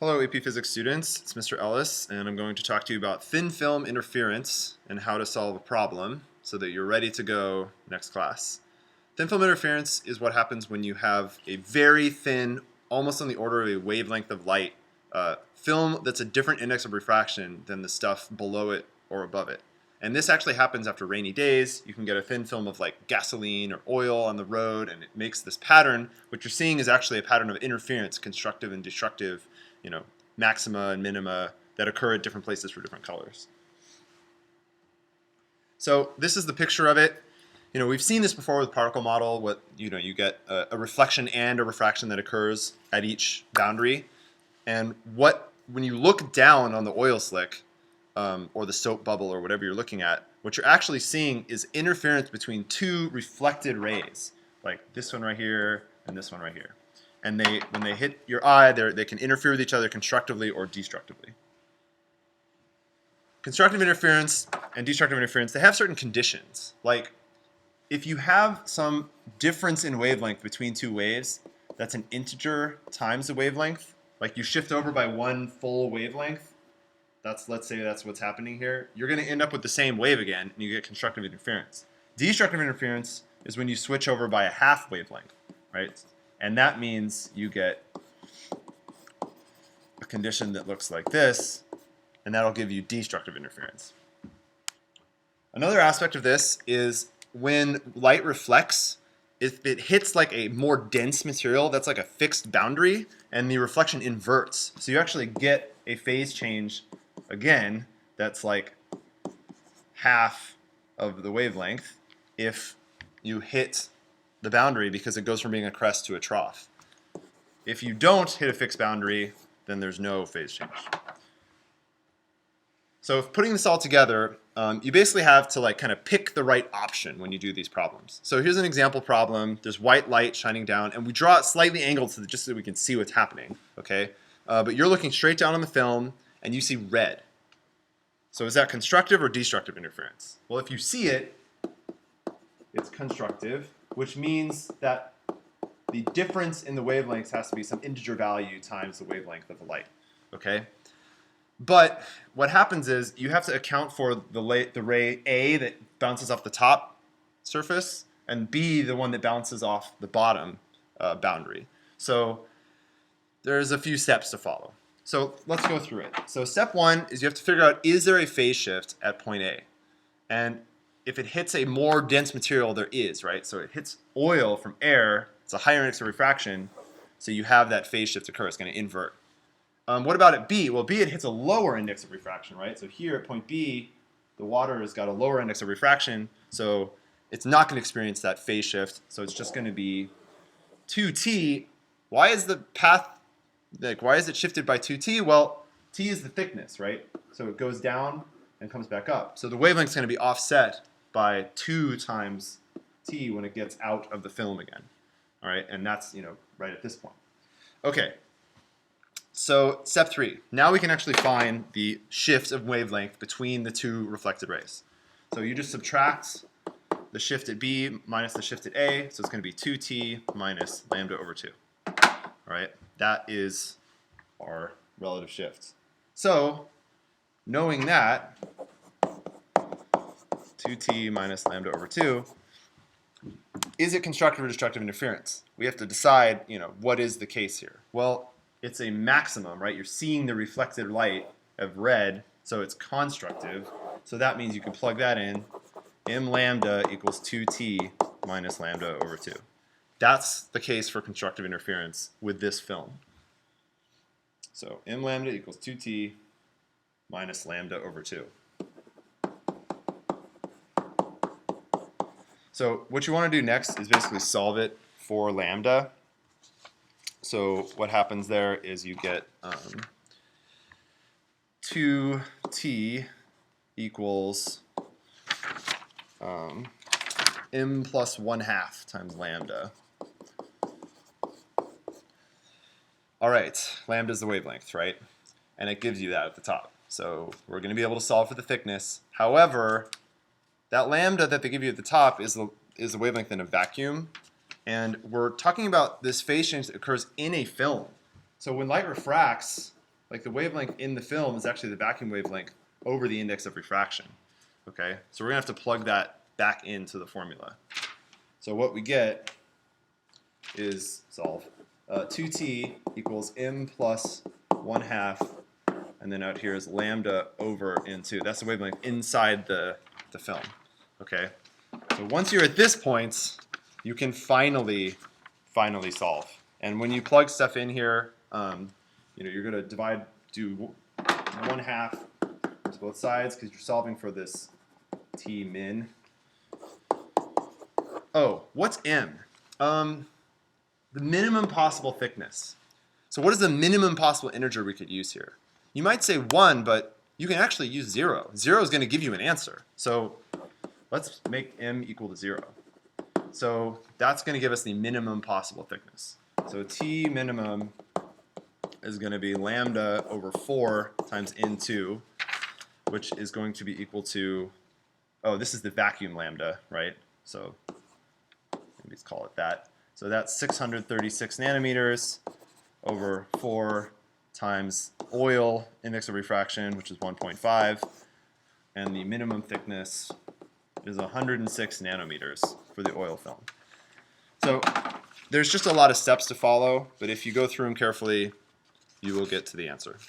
Hello AP Physics students, it's Mr. Ellis, and I'm going to talk to you about thin film interference and how to solve a problem so that you're ready to go next class. Thin film interference is what happens when you have a very thin, almost on the order of a wavelength of light, film that's a different index of refraction than the stuff below it or above it. And this actually happens after rainy days. You can get a thin film of like gasoline or oil on the road, and it makes this pattern. What you're seeing is actually a pattern of interference, constructive and destructive, maxima and minima that occur at different places for different colors. So this is the picture of it. We've seen this before with particle model. You get a reflection and a refraction that occurs at each boundary. And when you look down on the oil slick, or the soap bubble or whatever you're looking at, what you're actually seeing is interference between two reflected rays, like this one right here and this one right here. And when they hit your eye, they can interfere with each other constructively or destructively. Constructive interference and destructive interference, they have certain conditions. Like if you have some difference in wavelength between two waves, that's an integer times the wavelength. Like you shift over by one full wavelength. Let's say that's what's happening here. You're going to end up with the same wave again, and you get constructive interference. Destructive interference is when you switch over by a half wavelength, right? And that means you get a condition that looks like this, and that'll give you destructive interference. Another aspect of this is when light reflects, if it hits like a more dense material, that's like a fixed boundary, and the reflection inverts. So you actually get a phase change again that's like half of the wavelength if you hit the boundary, because it goes from being a crest to a trough. If you don't hit a fixed boundary, then there's no phase change. So putting this all together, you basically have to kind of pick the right option when you do these problems. So here's an example problem. There's white light shining down, and we draw it slightly angled just so we can see what's happening. Okay, but you're looking straight down on the film, and you see red. So is that constructive or destructive interference? Well, if you see it, it's constructive, which means that the difference in the wavelengths has to be some integer value times the wavelength of the light. Okay? But what happens is you have to account for the ray A that bounces off the top surface and B, the one that bounces off the bottom boundary. So there's a few steps to follow. So let's go through it. So step one is you have to figure out, is there a phase shift at point A? And if it hits a more dense material, there is, right? So it hits oil from air, it's a higher index of refraction, so you have that phase shift occur. It's going to invert. What about at B? Well, B, it hits a lower index of refraction, right? So here at point B, the water has got a lower index of refraction, so it's not going to experience that phase shift, so it's just going to be 2t. Why is the path, why is it shifted by 2t? Well, t is the thickness, right? So it goes down and comes back up. So the wavelength is going to be offset by 2 times t when it gets out of the film again. All right, and that's right at this point. Okay, so step 3. Now we can actually find the shift of wavelength between the two reflected rays. So you just subtract the shift at B minus the shift at A, so it's going to be 2t minus lambda over 2. All right, that is our relative shifts. So knowing that, 2t minus lambda over 2, is it constructive or destructive interference? We have to decide, what is the case here? Well, it's a maximum, right? You're seeing the reflected light of red, so it's constructive. So that means you can plug that in. M lambda equals 2t minus lambda over 2. That's the case for constructive interference with this film. So m lambda equals 2t minus lambda over 2. So what you want to do next is basically solve it for lambda. So what happens there is you get 2t equals m plus 1/2 times lambda. All right, lambda is the wavelength, right? And it gives you that at the top. So we're going to be able to solve for the thickness. However, that lambda that they give you at the top is the wavelength in a vacuum. And we're talking about this phase change that occurs in a film. So when light refracts, like the wavelength in the film is actually the vacuum wavelength over the index of refraction. Okay, so we're gonna have to plug that back into the formula. So what we get is, solve, 2t equals m plus 1/2, and then out here is lambda over n2. That's the wavelength inside the film. Okay, so once you're at this point, you can finally solve. And when you plug stuff in here, you're going to do 1/2 to both sides because you're solving for this t min. Oh, what's m? The minimum possible thickness. So what is the minimum possible integer we could use here? You might say 1, but you can actually use 0. 0 is going to give you an answer. So let's make m equal to 0. So that's going to give us the minimum possible thickness. So T minimum is going to be lambda over 4 times N2, which is going to be equal to, oh, this is the vacuum lambda, right? So let's call it that. So that's 636 nanometers over 4 times oil index of refraction, which is 1.5, and the minimum thickness is 106 nanometers for the oil film. So there's just a lot of steps to follow, but if you go through them carefully, you will get to the answer.